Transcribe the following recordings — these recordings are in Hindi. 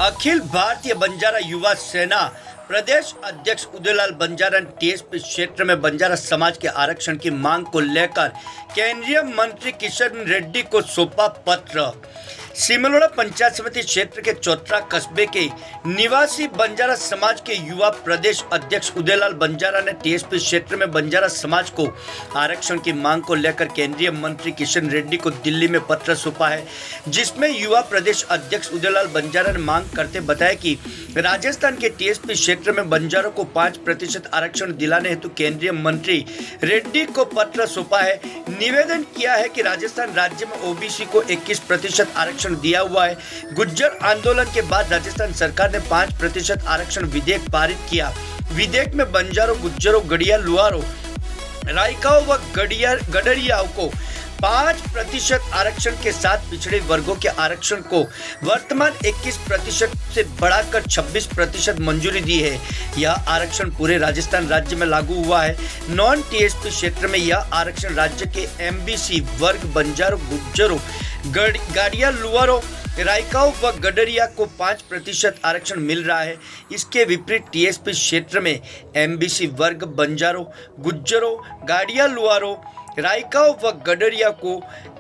अखिल भारतीय बंजारा युवा सेना प्रदेश अध्यक्ष उदयलाल बंजारा ने टीएसपी क्षेत्र में बंजारा समाज के आरक्षण की मांग को लेकर केंद्रीय मंत्री किशन रेड्डी को सौंपा पत्र। सिमलोड़ा पंचायत समिति क्षेत्र के चौथरा कस्बे के निवासी बंजारा समाज के युवा प्रदेश अध्यक्ष उदयलाल बंजारा ने टीएसपी क्षेत्र में बंजारा समाज को आरक्षण की मांग को लेकर केंद्रीय मंत्री किशन रेड्डी को दिल्ली में पत्र सौंपा है, जिसमें युवा प्रदेश अध्यक्ष उदयलाल बंजारा ने मांग करते बताया कि राजस्थान के टीएसपी क्षेत्र में बंजारों को 5% आरक्षण दिलाने हेतु केंद्रीय मंत्री रेड्डी को पत्र सौंपा है। निवेदन किया है कि राजस्थान राज्य में ओबीसी को 21% आरक्षण दिया हुआ है। गुज्जर आंदोलन के बाद राजस्थान सरकार ने 5% आरक्षण विधेयक पारित किया। विधेयक में बंजारों, गुज्जरों, गड़िया, लुहारों, रायकाओं व गडरियाओं को 5% आरक्षण के साथ पिछड़े वर्गों के आरक्षण को वर्तमान 21% से बढ़ाकर 26% मंजूरी दी है। यह आरक्षण पूरे राजस्थान राज्य में लागू हुआ है। नॉन टीएसपी क्षेत्र में यह आरक्षण राज्य के एमबीसी वर्ग बंजारों, गुज्जरों, गाड़िया, लुहारों, रायकाओं व गडरिया को 5% आरक्षण मिल रहा है। इसके विपरीत टीएसपी क्षेत्र में एमबीसी वर्ग बंजारों, गुज्जरों, गाड़िया, लुहारों, रायकाओं व गडरिया को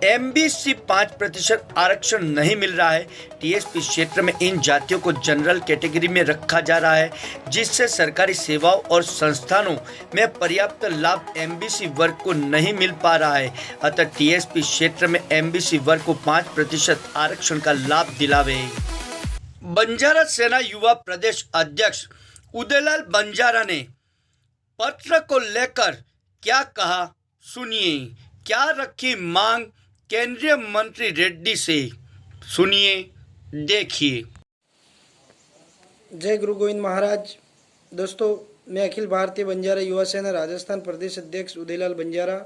एमबीसी 5% आरक्षण नहीं मिल रहा है। टीएसपी क्षेत्र में इन जातियों को जनरल कैटेगरी में रखा जा रहा है, जिससे सरकारी सेवाओं और संस्थानों में पर्याप्त लाभ एमबीसी वर्ग को नहीं मिल पा रहा है। अतः टीएसपी क्षेत्र में एमबीसी वर्ग को 5% आरक्षण का लाभ दिलावे। बंजारा सेना युवा प्रदेश अध्यक्ष उदयलाल बंजारा ने पत्र को लेकर क्या कहा, सुनिए। क्या रखी मांग केंद्रीय मंत्री रेड्डी से, सुनिए, देखिए। जय गुरु गोविंद महाराज। दोस्तों, मैं अखिल भारतीय बंजारा युवा सेना राजस्थान प्रदेश अध्यक्ष उदयलाल बंजारा।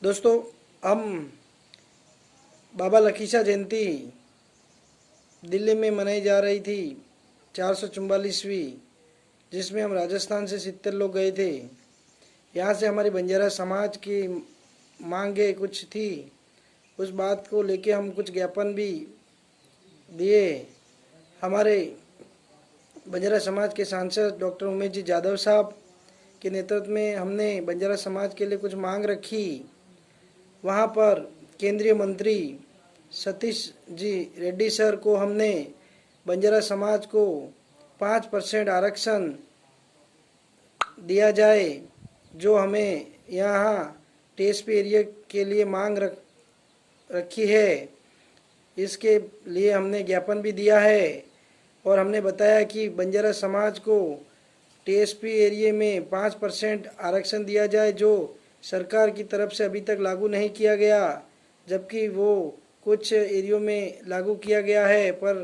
दोस्तों, हम बाबा लखीशा जयंती दिल्ली में मनाई जा रही थी 444वीं, जिसमें हम राजस्थान से 70 लोग गए थे। यहाँ से हमारी बंजारा समाज की मांगे कुछ थी, उस बात को लेके हम कुछ ज्ञापन भी दिए। हमारे बंजारा समाज के सांसद डॉक्टर उमेश जी यादव साहब के नेतृत्व में हमने बंजारा समाज के लिए कुछ मांग रखी। वहाँ पर केंद्रीय मंत्री सतीश जी रेड्डी सर को हमने बंजारा समाज को 5% आरक्षण दिया जाए, जो हमें यहाँ टीएसपी एरिया के लिए मांग रखी है। इसके लिए हमने ज्ञापन भी दिया है और हमने बताया कि बंजारा समाज को टीएसपी एरिया में 5% आरक्षण दिया जाए, जो सरकार की तरफ से अभी तक लागू नहीं किया गया, जबकि वो कुछ एरियो में लागू किया गया है पर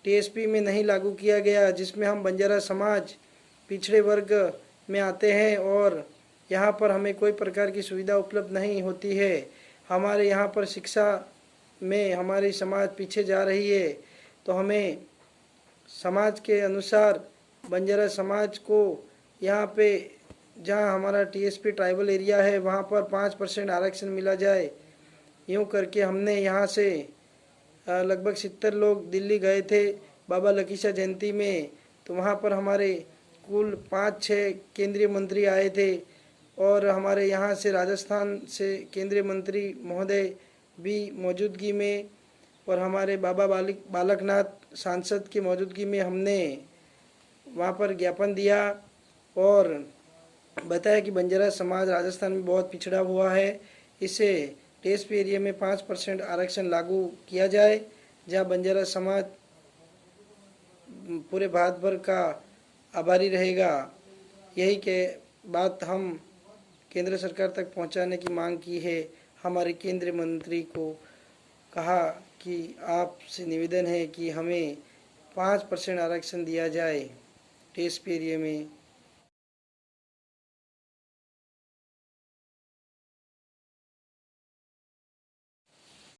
टीएसपी में नहीं लागू किया गया, जिसमें हम बंजारा समाज पिछड़े वर्ग में आते हैं और यहाँ पर हमें कोई प्रकार की सुविधा उपलब्ध नहीं होती है। हमारे यहाँ पर शिक्षा में हमारी समाज पीछे जा रही है, तो हमें समाज के अनुसार बंजारा समाज को यहाँ पे जहाँ हमारा टीएसपी ट्राइबल एरिया है वहाँ पर 5% आरक्षण मिला जाए। यूँ करके हमने यहाँ से लगभग 70 लोग दिल्ली गए थे बाबा लखीशा जयंती में, तो वहाँ पर हमारे कुल 5-6 केंद्रीय मंत्री आए थे और हमारे यहाँ से राजस्थान से केंद्रीय मंत्री महोदय भी मौजूदगी में और हमारे बाबा बालकनाथ सांसद की मौजूदगी में हमने वहाँ पर ज्ञापन दिया और बताया कि बंजारा समाज राजस्थान में बहुत पिछड़ा हुआ है। इसे टीएसपी एरिया में 5% आरक्षण लागू किया जाए, जहाँ बंजारा समाज पूरे भारत भर का आभारी रहेगा। यही के बात हम केंद्र सरकार तक पहुंचाने की मांग की है। हमारे केंद्रीय मंत्री को कहा कि आपसे निवेदन है कि हमें 5% आरक्षण दिया जाए टीएसपी एरिया में।